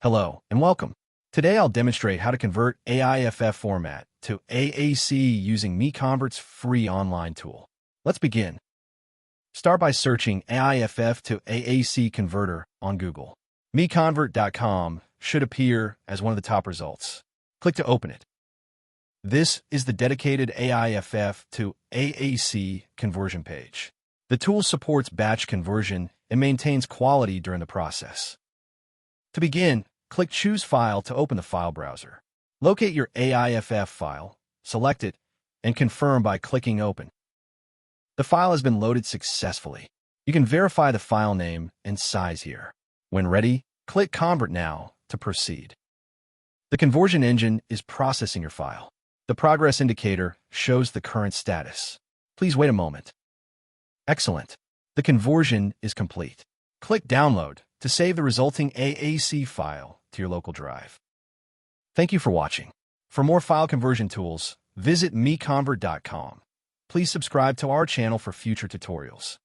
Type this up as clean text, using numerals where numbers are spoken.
Hello and welcome. Today I'll demonstrate how to convert AIFF format to AAC using MiConvert's free online tool. Let's begin. Start by searching AIFF to AAC converter on Google. MiConvert.com should appear as one of the top results. Click to open it. This is the dedicated AIFF to AAC conversion page. The tool supports batch conversion and maintains quality during the process. To begin, click Choose File to open the file browser. Locate your AIFF file, select it, and confirm by clicking Open. The file has been loaded successfully. You can verify the file name and size here. When ready, click Convert Now to proceed. The conversion engine is processing your file. The progress indicator shows the current status. Please wait a moment. Excellent. The conversion is complete. Click Download to save the resulting AAC file to your local drive. Thank you for watching. For more file conversion tools, visit MiConvert.com. Please subscribe to our channel for future tutorials.